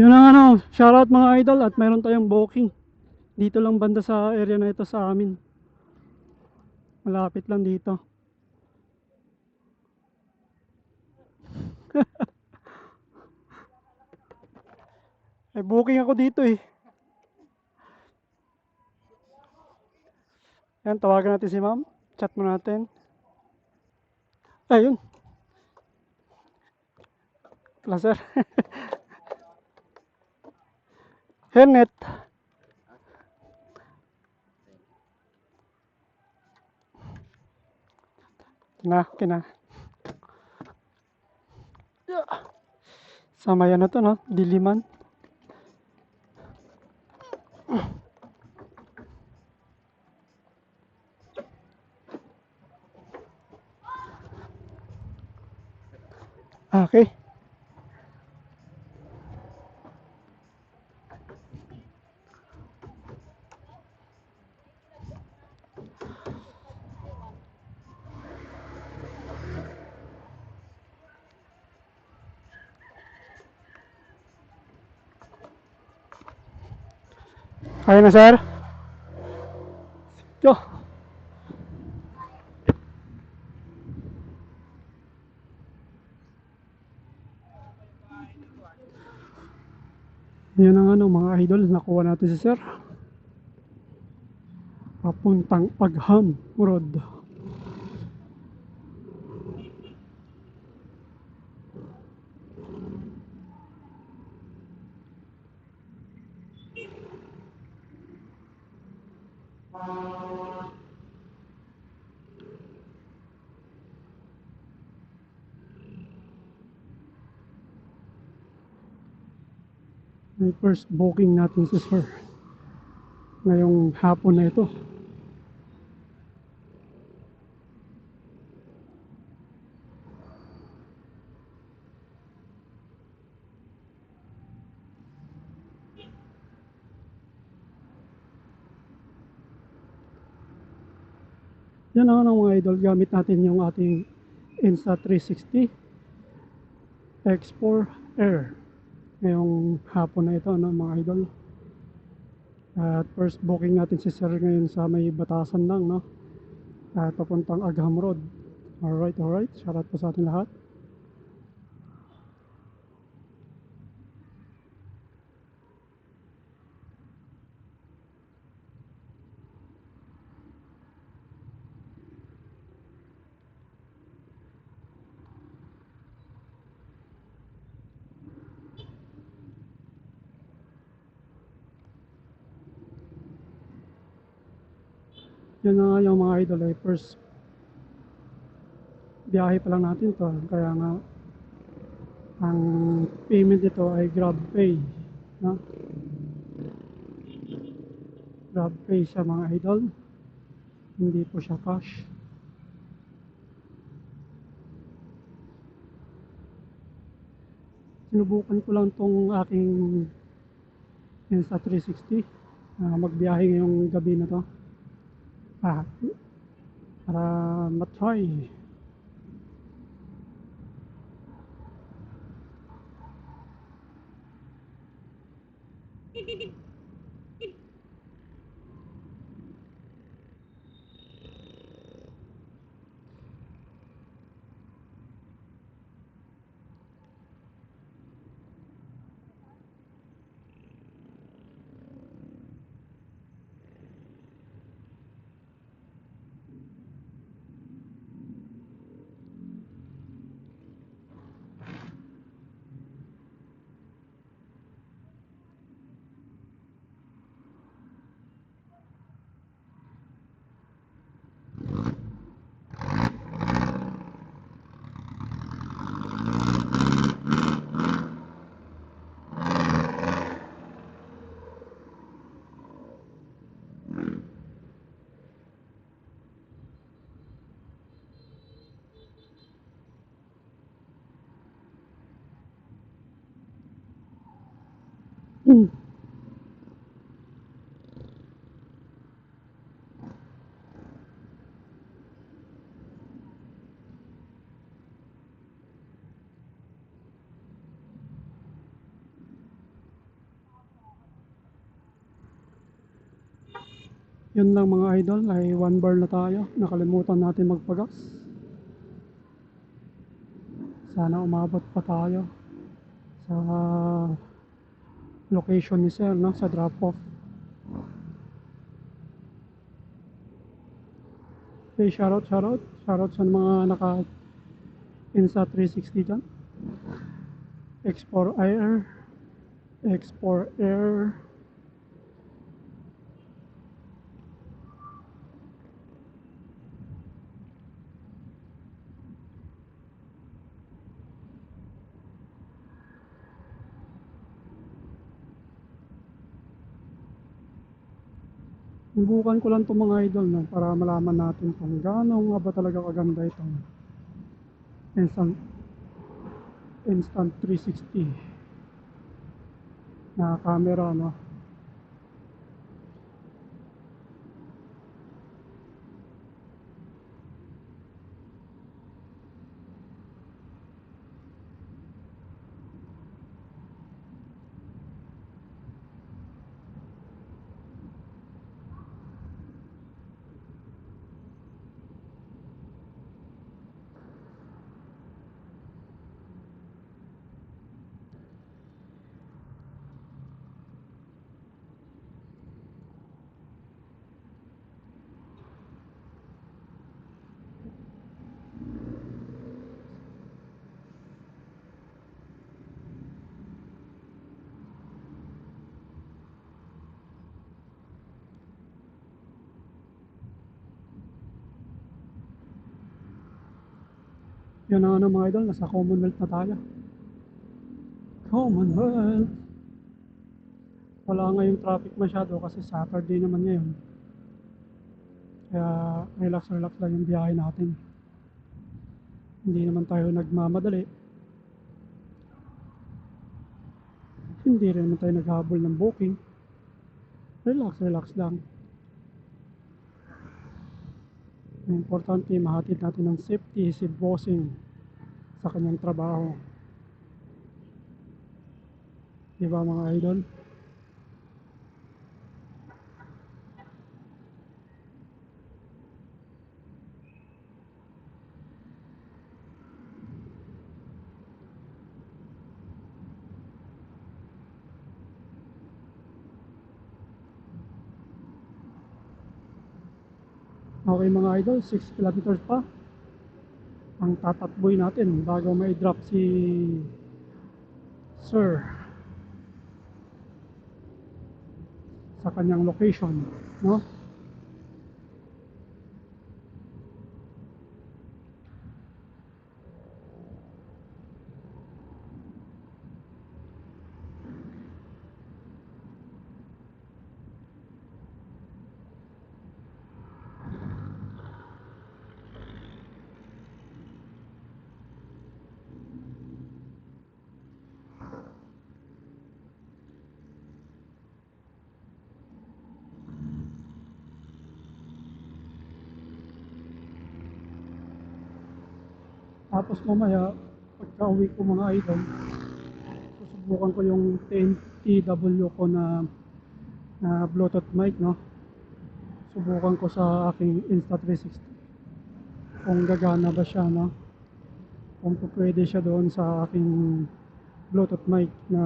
Yun ang ano, shoutout mga idol at mayroon tayong booking. Dito lang banda sa area na ito sa amin. Malapit lang dito. May booking ako dito eh. Yan, tawagan natin si ma'am. Chat mo natin. Ayun, placer. Hernet. Kina. Sama yan na to, no? Diliman. Okay. Kaya na, sir? Yo. Yan ang ano, mga idol. Nakuha natin si sir. Papuntang Agham Road. Yung first booking natin si sir ngayong hapon na ito. Yan ang ano, mga idol, gamit natin yung ating Insta360 X4 Air ngayong hapon na ito, ano, mga idol. At first booking natin si sir ngayon sa may Batasan lang, no? At papuntang Agham Road. Alright. Shoutout po sa ating lahat. Yan na nga yung mga idol, ay first biyahe pa lang natin to. Kaya nga ang payment nito ay GrabPay, no? GrabPay siya, mga idol, hindi po siya cash. Sinubukan ko lang tong aking Insta360 magbiyahe ngayong gabi na to, ah, para matry. Yun lang mga idol, ay 1 bar na tayo. Nakalimutan natin magpagas. Sana umabot pa tayo sa location ni sir, no? Sa drop off. Okay, shoutout sa mga naka Insta 360 dyan. X4 Air, X4 Air. Subukan ko lang itong mga idol, no, para malaman natin kung gaano nga ba talaga kaganda itong instant, instant 360 na camera, no. Yan na ano mga idol, nasa Commonwealth na tayo. Commonwealth. Wala ngayong traffic masyado kasi Saturday naman ngayon. Kaya relax lang yung biyahe natin. Hindi naman tayo nagmamadali. Hindi rin naman tayo naghabol ng booking. Relax lang. Ang importante, mahatid natin ng safety si bossing sa kanyang trabaho. Diba mga idol? Okay mga idol, 6 kilometers pa ang tatakboy natin bago may drop si Sir sa kanyang location, no? Tapos mamaya, pagka uwi ko mga idol, susubukan ko yung 10TW ko na Bluetooth mic, no? Subukan ko sa aking Insta360 kung gagana ba siya, no? Kung pwede siya doon sa aking Bluetooth mic na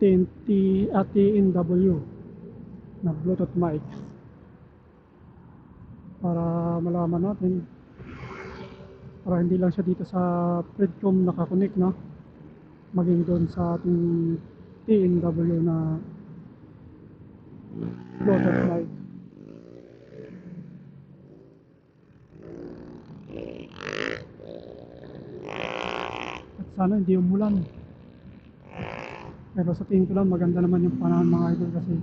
10T at TNW na Bluetooth mic para malaman natin, para hindi lang siya dito sa Predcom nakakonect, no? Maging doon sa ating TNW na Bluetooth mic. At sana hindi umulan. Pero sa tingin ko lang maganda naman yung panahon mga idol kasi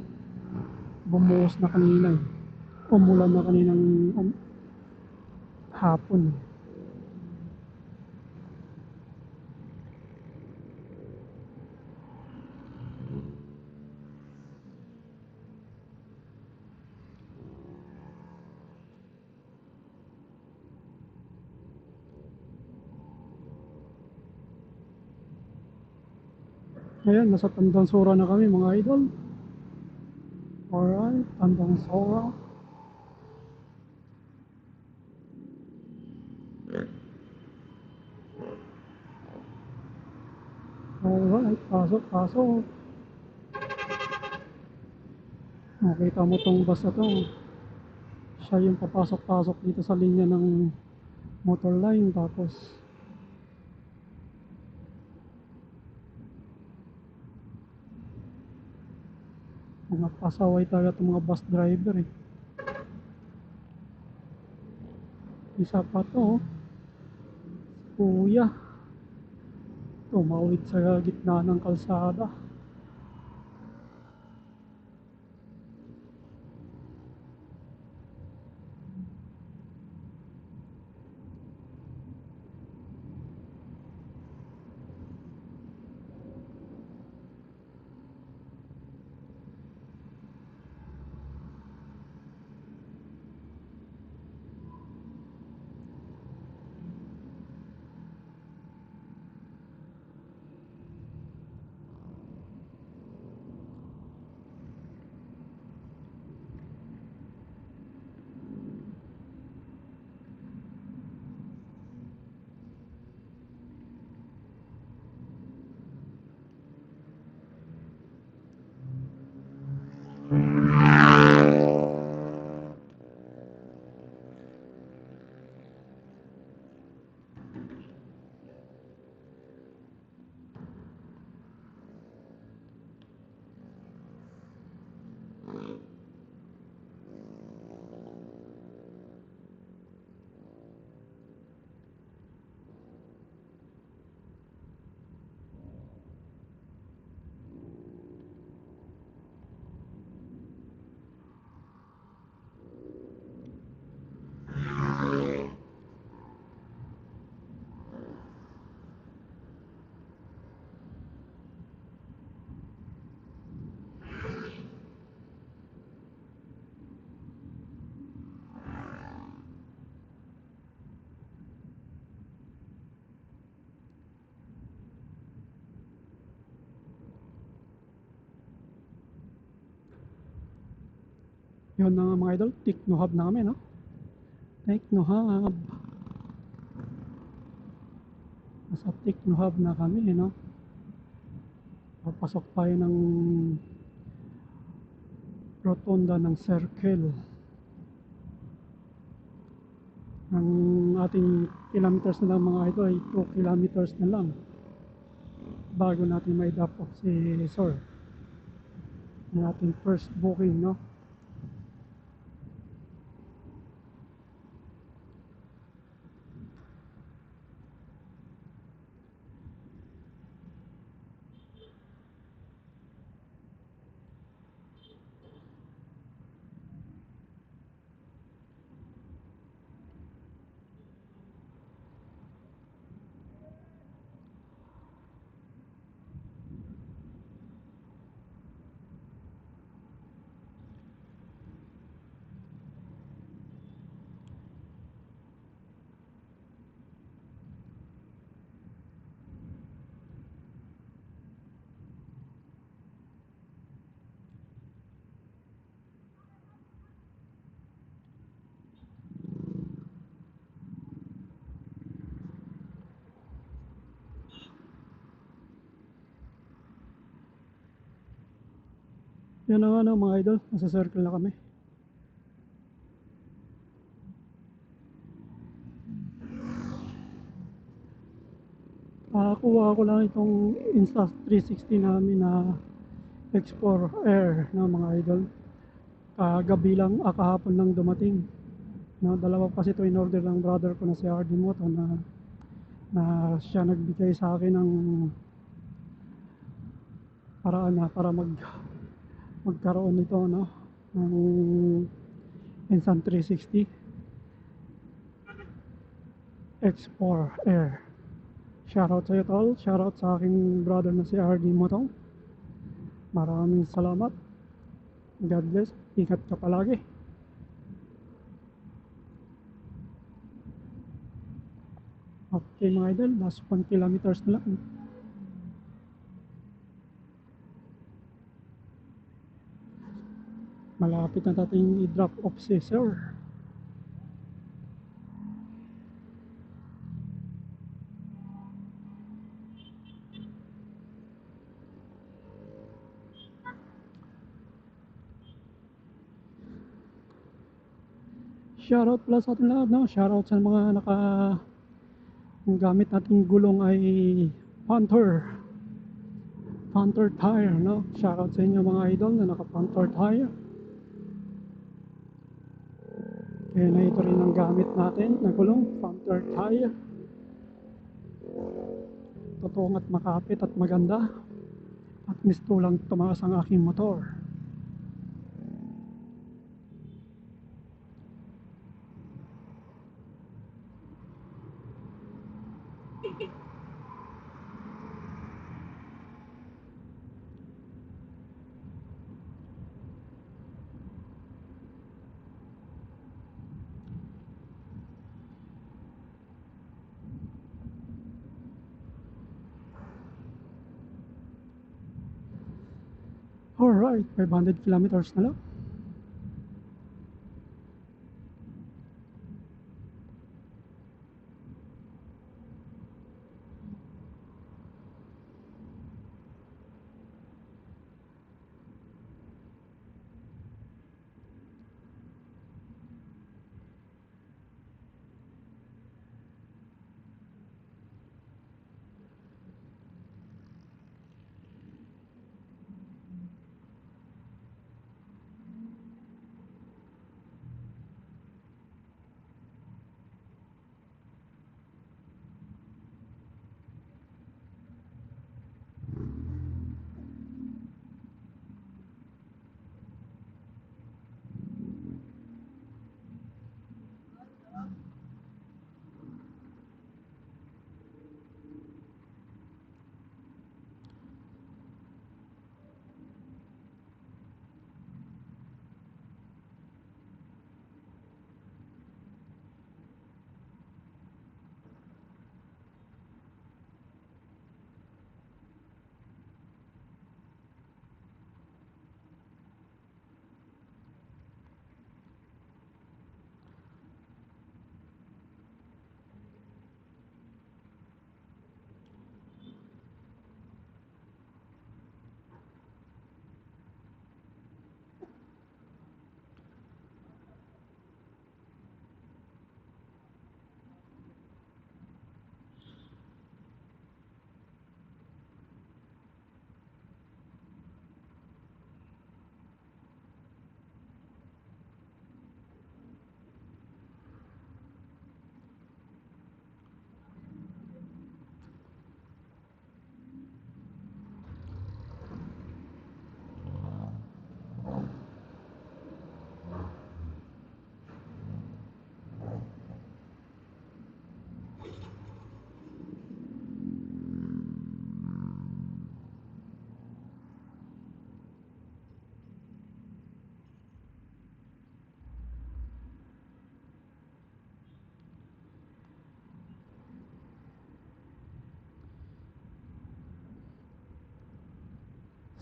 bumuhos na kanina eh. Umulan na kaninang hapon. Ngayon, nasa Tandang Sora na kami mga idol. Alright, Tandang Sora. Ay, pasok, pasok. Nakita mo tong bus na to. Siya yung papasok-pasok dito sa linya ng motor line. Tapos, mga pasaway talaga itong mga bus driver eh. Isa pa to, oh. Kuya. Tumawid sa gitna ng kalsada. Yun na nga mga idol, Techno Hub na kami, no? Techno Hub. Nasa Techno Hub na kami, no? Papasok tayo ng rotonda ng circle. Ang ating kilometers na lang mga idol ay 2 kilometers na lang bago natin may drop off si Sir. Ang ating first booking, no? Yan na nga no, mga idol, nasa circle na kami. Kuha ko lang itong Insta360 namin na X4 Air na mga idol. Kagabi lang, kahapon lang dumating. No, dalawa kasi ito in order ng brother ko na si RD Moto na siya nagbigay sa akin ng paraan na para magkaroon nito, no, ng Insta360 X4 Air. Shoutout sa iyo tol, shoutout sa aking brother na si RD Moto. Maraming salamat. God bless. Ingat ka palagi. Okay mga idol, last 1 kilometers na lang. Malapit na natin i-drop off si Sir. Shoutout pala sa ating lahat, no? Shoutout sa mga ang gamit nating gulong ay Panther. Panther tire, no? Shoutout sa inyo mga idol na naka Panther tire. Kaya na ito rin ang gamit natin na gulong, Panther tire. Totoong at makapit at maganda. At mistulang tumaas ang aking motor. Alright, 500 kilometers na lang.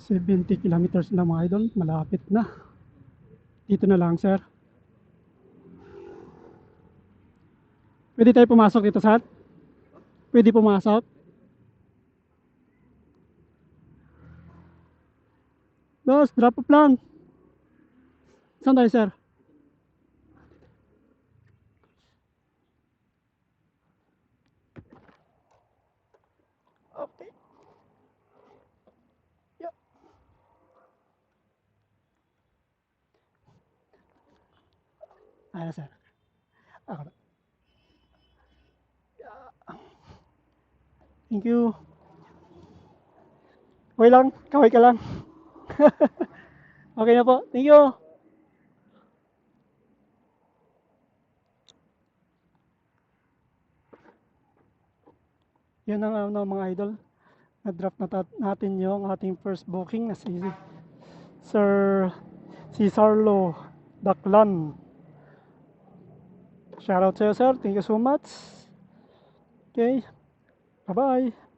$70 kilometers na mga idol, malapit na. Dito na lang, sir. Pwede tayo pumasok dito, sir? Pwede pumasok? Boss, drop off lang. Saan tayo, sir? Okay. Yeah. Ayan, sir. Ako na. Thank you. Okay lang, kaway ka lang. Okay na po. Thank you. Yun ang ano, mga idol. Na-drop natin yung ating first booking na si Sir Cesarlo Daklan. Shoutout sa'yo, sir. Thank you so much. Okay. Bye-bye.